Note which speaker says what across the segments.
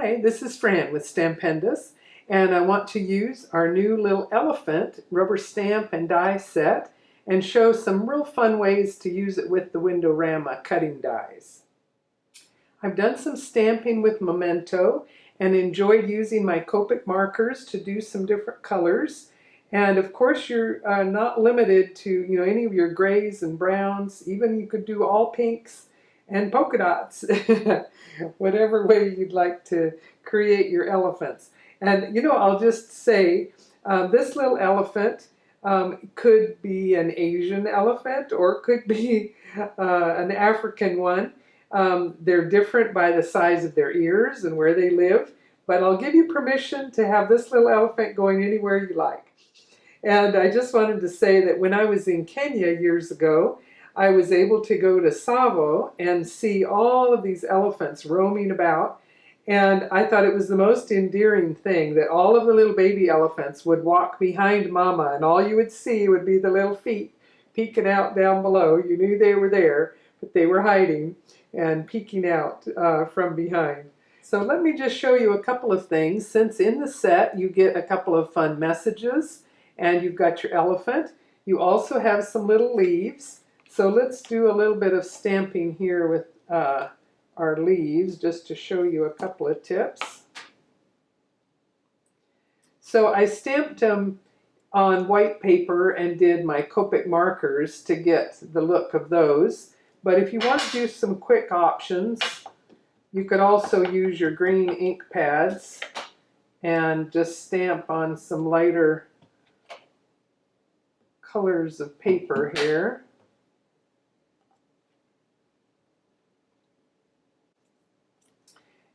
Speaker 1: Hi, this is Fran with Stampendous, and I want to use our new little elephant rubber stamp and die set and show some real fun ways to use it with the WindowRama cutting dies. I've done some stamping with Memento and enjoyed using my Copic markers to do some different colors. And of course you're not limited to any of your grays and browns. Even you could do all pinks and polka dots, whatever way you'd like to create your elephants. And I'll just say this little elephant could be an Asian elephant or could be an African one. They're different by the size of their ears and where they live, but I'll give you permission to have this little elephant going anywhere you like. And I just wanted to say that when I was in Kenya years ago, I was able to go to Tsavo and see all of these elephants roaming about. And I thought it was the most endearing thing that all of the little baby elephants would walk behind Mama, and all you would see would be the little feet peeking out down below. You knew they were there, but they were hiding and peeking out from behind. So let me just show you a couple of things. Since in the set you get a couple of fun messages and you've got your elephant, you also have some little leaves. So let's do a little bit of stamping here with our leaves just to show you a couple of tips. So I stamped them on white paper and did my Copic markers to get the look of those. But if you want to do some quick options, you could also use your green ink pads and just stamp on some lighter colors of paper here.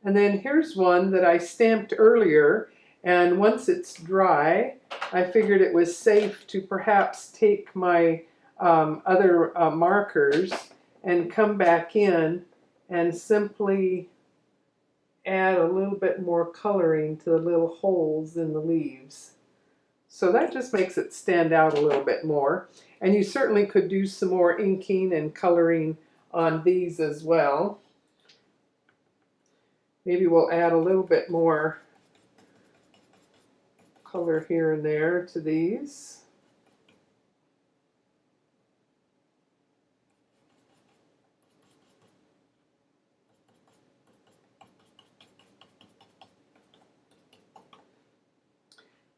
Speaker 1: And then here's one that I stamped earlier, and once it's dry, I figured it was safe to perhaps take my other markers and come back in and simply add a little bit more coloring to the little holes in the leaves. So that just makes it stand out a little bit more. And you certainly could do some more inking and coloring on these as well. Maybe we'll add a little bit more color here and there to these.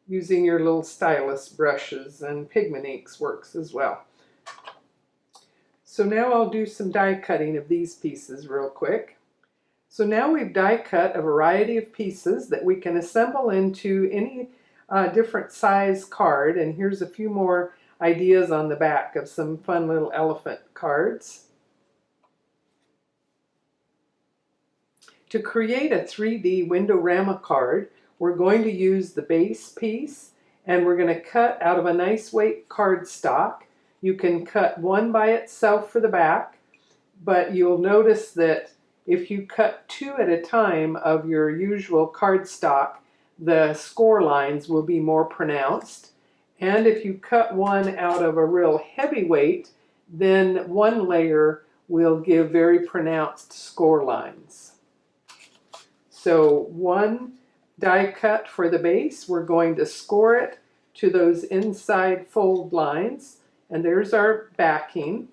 Speaker 1: Using your little stylus brushes, and pigment inks works as well. So now I'll do some die cutting of these pieces real quick. So now we've die cut a variety of pieces that we can assemble into any different size card, and here's a few more ideas on the back of some fun little elephant cards. To create a 3D WindowRama card, we're going to use the base piece, and we're going to cut out of a nice weight cardstock. You can cut one by itself for the back, but you'll notice that if you cut two at a time of your usual cardstock, the score lines will be more pronounced. And if you cut one out of a real heavy weight, then one layer will give very pronounced score lines. So one die cut for the base, we're going to score it to those inside fold lines, and there's our backing.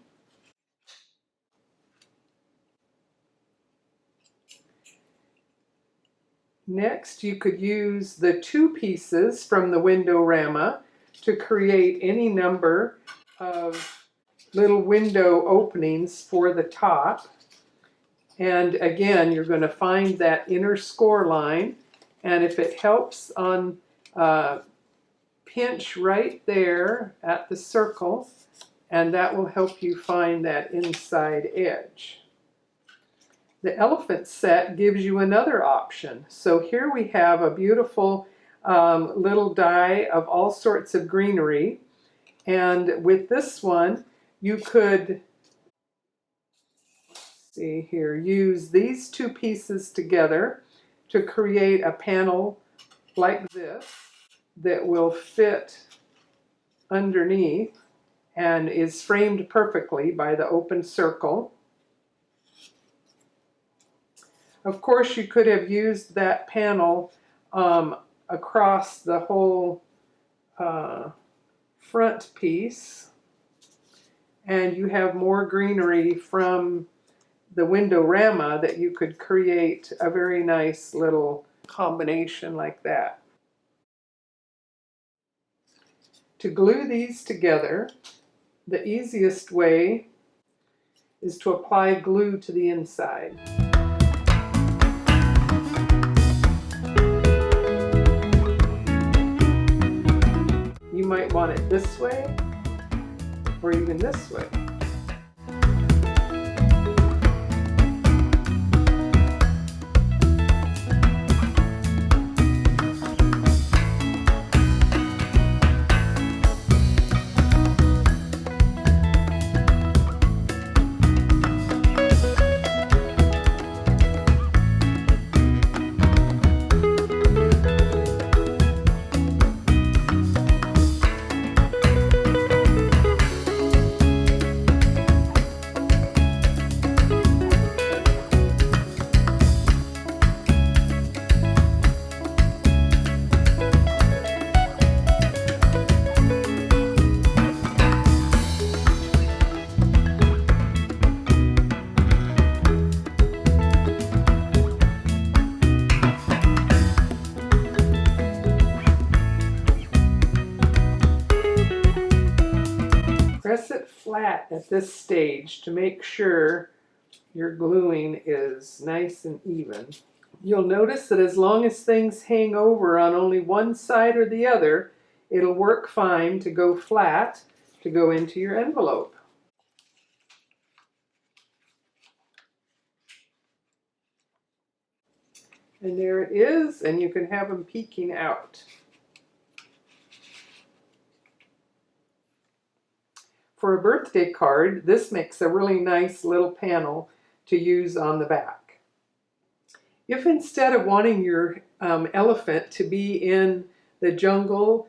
Speaker 1: Next, you could use the two pieces from the WindowRama to create any number of little window openings for the top. And again, you're going to find that inner score line, and if it helps on pinch right there at the circle, and that will help you find that inside edge. The elephant set gives you another option. So here we have a beautiful little die of all sorts of greenery, and with this one you could, see here, use these two pieces together to create a panel like this that will fit underneath and is framed perfectly by the open circle. Of course, you could have used that panel across the whole front piece, and you have more greenery from the WindowRama that you could create a very nice little combination like that. To glue these together, the easiest way is to apply glue to the inside. You might want it this way or even this way. Press it flat at this stage to make sure your gluing is nice and even. You'll notice that as long as things hang over on only one side or the other, it'll work fine to go flat to go into your envelope. And there it is, and you can have them peeking out. For a birthday card, this makes a really nice little panel to use on the back. If instead of wanting your elephant to be in the jungle,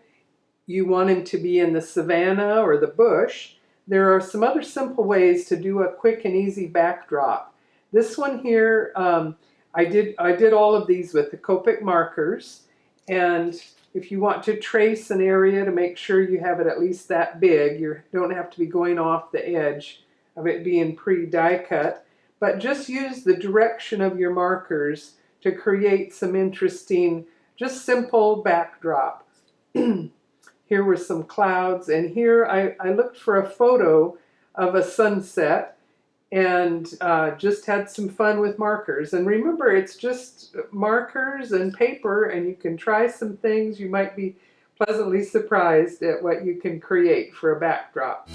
Speaker 1: you want him to be in the savanna or the bush, there are some other simple ways to do a quick and easy backdrop. This one here, I did all of these with the Copic markers, and if you want to trace an area to make sure you have it at least that big, you don't have to be going off the edge of it being pre-die cut, but just use the direction of your markers to create some interesting, just simple backdrop. Here were some clouds, and here I looked for a photo of a sunset and just had some fun with markers. And remember, it's just markers and paper, and you can try some things. You might be pleasantly surprised at what you can create for a backdrop.